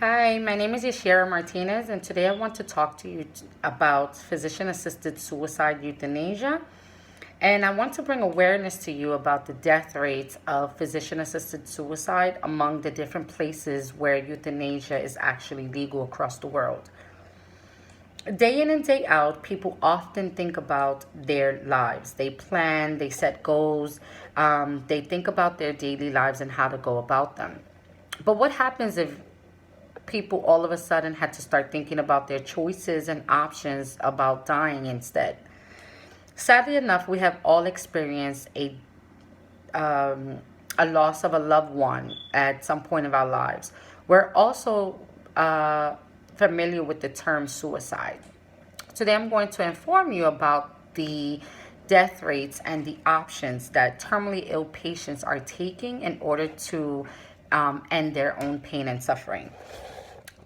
Hi, my name is Yashira Martinez, and today I want to talk to you about physician assisted suicide euthanasia. And I want to bring awareness to you about the death rates of physician assisted suicide among the different places where euthanasia is actually legal across the world. Day in and day out, people often think about their lives. They plan, they set goals, they think about their daily lives and how to go about them. But what happens if people all of a sudden had to start thinking about their choices and options about dying instead? Sadly enough, we have all experienced um, a loss of a loved one at some point of our lives. We're also familiar with the term suicide. Today, I'm going to inform you about the death rates and the options that terminally ill patients are taking in order to end their own pain and suffering.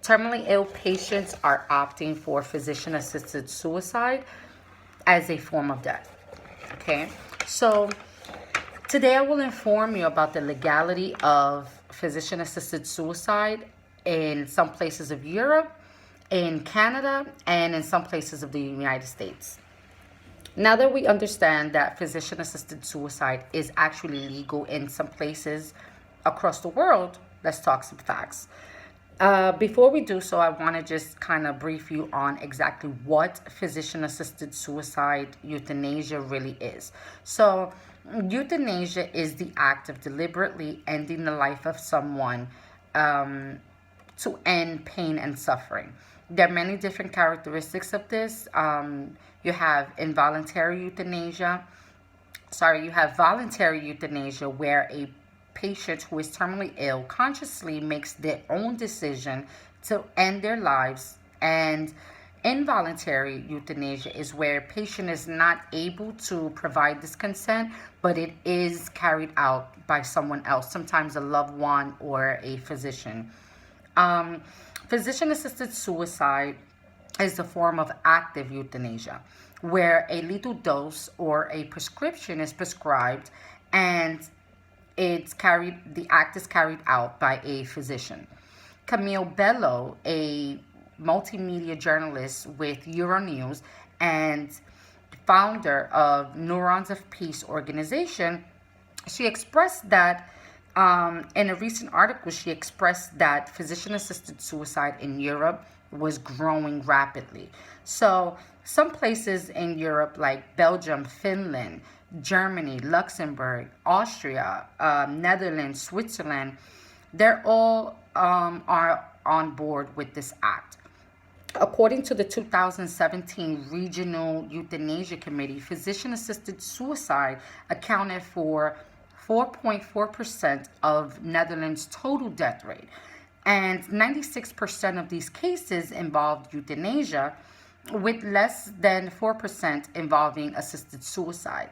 Terminally ill patients are opting for physician assisted suicide as a form of death. Okay, so today I will inform you about the legality of physician assisted suicide in some places of Europe, in Canada, and in some places of the United States. Now that we understand that physician assisted suicide is actually legal in some places across the world, let's talk some facts. Before we do so, I want to just kind of brief you on exactly what physician assisted suicide euthanasia really is. So, euthanasia is the act of deliberately ending the life of someone to end pain and suffering. There are many different characteristics of this. You have involuntary euthanasia. You have voluntary euthanasia, where a patient who is terminally ill consciously makes their own decision to end their lives. And involuntary euthanasia is where a patient is not able to provide this consent, but it is carried out by someone else, sometimes a loved one or a physician. Um, Physician assisted suicide is a form of active euthanasia, where a lethal dose or a prescription is prescribed and the act is carried out by a physician. Camille Bello, a multimedia journalist with Euronews and founder of Neurons of Peace organization, she expressed that in a recent article, she expressed that physician assisted suicide in Europe was growing rapidly. So, some places in Europe, like Belgium, Finland, Germany, Luxembourg, Austria, Netherlands, Switzerland, they're all are on board with this act. According to the 2017 Regional Euthanasia Committee, physician assisted suicide accounted for 4.4% of Netherlands' total death rate, and 96% of these cases involved euthanasia, with less than 4% involving assisted suicide.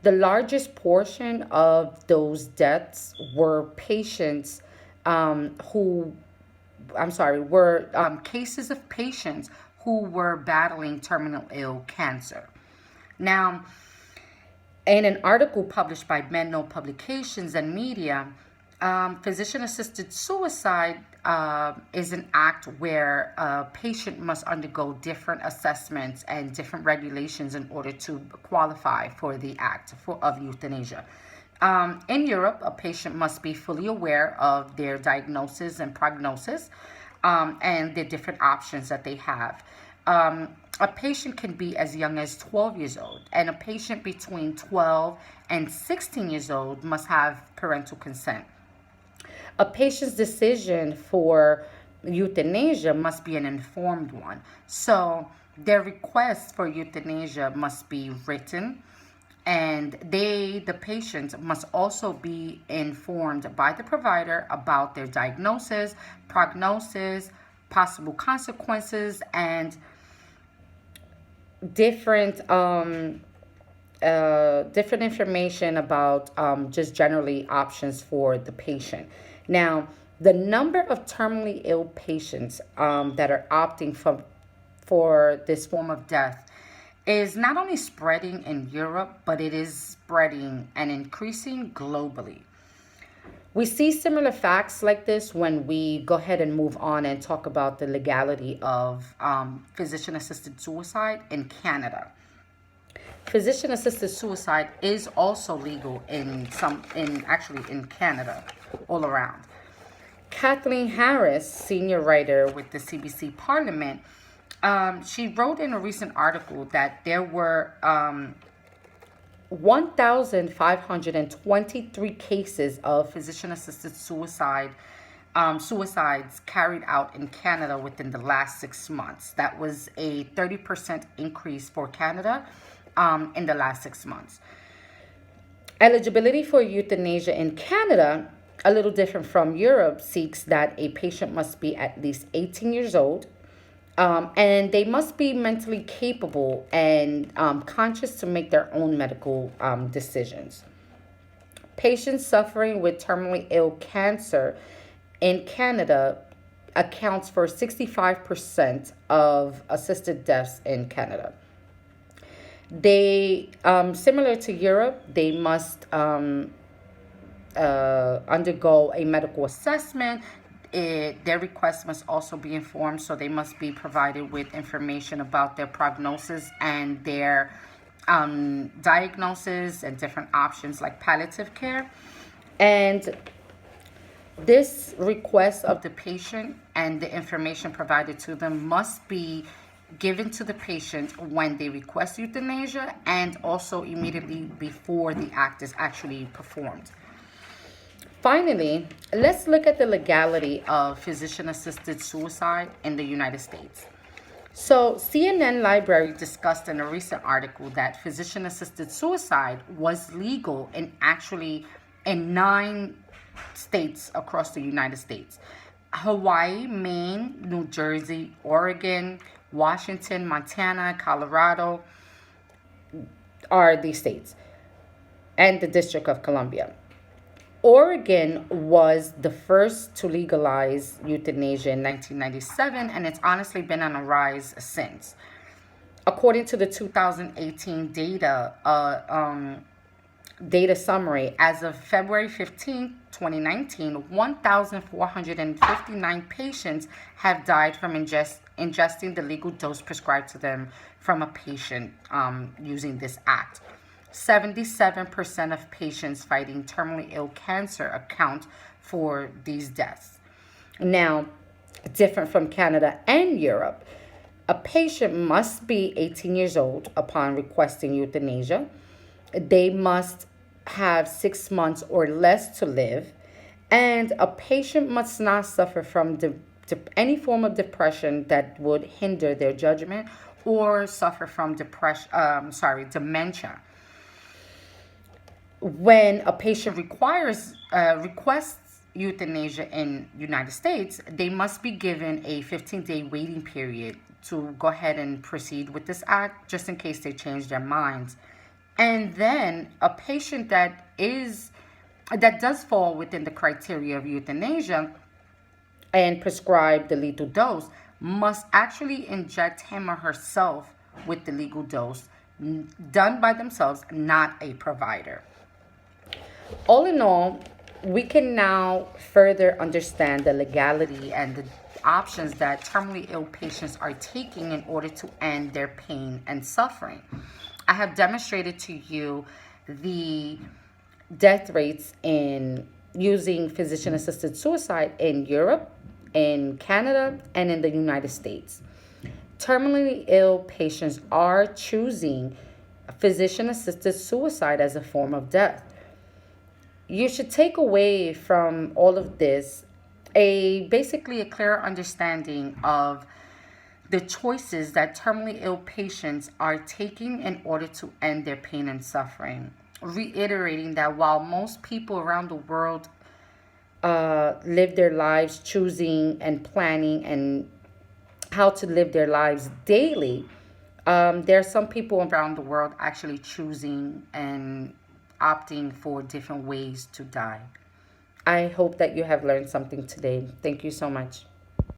The largest portion of those deaths were patients who, were cases of patients who were battling terminal ill cancer. Now, in an article published by Menno Publications and Media, physician assisted suicide is an act where a patient must undergo different assessments and different regulations in order to qualify for the act of euthanasia. In Europe, a patient must be fully aware of their diagnosis and prognosis, and the different options that they have. A patient can be as young as 12 years old, and a patient between 12 and 16 years old must have parental consent. A patient's decision for euthanasia must be an informed one. So their request for euthanasia must be written, and the patient, must also be informed by the provider about their diagnosis, prognosis, possible consequences, and different different information about just generally options for the patient. Now, the number of terminally ill patients that are opting for this form of death is not only spreading in Europe, but it is spreading and increasing globally. We see similar facts like this when we go ahead and move on and talk about the legality of physician assisted suicide in Canada. Physician assisted suicide is also legal in Canada, all around. Kathleen Harris, senior writer with the CBC Parliament, she wrote in a recent article that there were 1,523 cases of physician-assisted suicides carried out in Canada within the last 6 months. That was a 30% increase for Canada in the last 6 months. Eligibility for euthanasia in Canada, a little different from Europe, seeks that a patient must be at least 18 years old, and they must be mentally capable and conscious to make their own medical decisions. Patients suffering with terminally ill cancer in Canada accounts for 65% of assisted deaths in Canada. They, similar to Europe, they must undergo a medical assessment. Their requests must also be informed, so they must be provided with information about their prognosis and their diagnosis and different options like palliative care. And this request of the patient and the information provided to them must be given to the patient when they request euthanasia and also immediately before the act is actually performed. Finally, let's look at the legality of physician-assisted suicide in the United States. So, CNN Library discussed in a recent article that physician-assisted suicide was legal in 9 states across the United States. Hawaii, Maine, New Jersey, Oregon, Washington, Montana, Colorado are these states, and the District of Columbia. Oregon was the first to legalize euthanasia in 1997, and it's honestly been on a rise since. According to the 2018 data summary, as of February 15, 2019, 1,459 patients have died from ingesting the legal dose prescribed to them from a patient using this act. 77% of patients fighting terminally ill cancer account for these deaths. Now, different from Canada and Europe, a patient must be 18 years old upon requesting euthanasia. They must have 6 months or less to live, and a patient must not suffer from any form of depression that would hinder their judgment or suffer from dementia. When a patient requests euthanasia in United States, they must be given a 15-day waiting period to go ahead and proceed with this act, just in case they change their minds. And then a patient that does fall within the criteria of euthanasia and prescribe the lethal dose must actually inject him or herself with the legal dose done by themselves, not a provider. All in all, we can now further understand the legality and the options that terminally ill patients are taking in order to end their pain and suffering. I have demonstrated to you the death rates in using physician-assisted suicide in Europe, in Canada, and in the United States. Terminally ill patients are choosing physician-assisted suicide as a form of death. You should take away from all of this basically a clear understanding of the choices that terminally ill patients are taking in order to end their pain and suffering. Reiterating that while most people around the world live their lives choosing and planning and how to live their lives daily, there are some people around the world actually choosing and opting for different ways to die. I hope that you have learned something today. Thank you so much.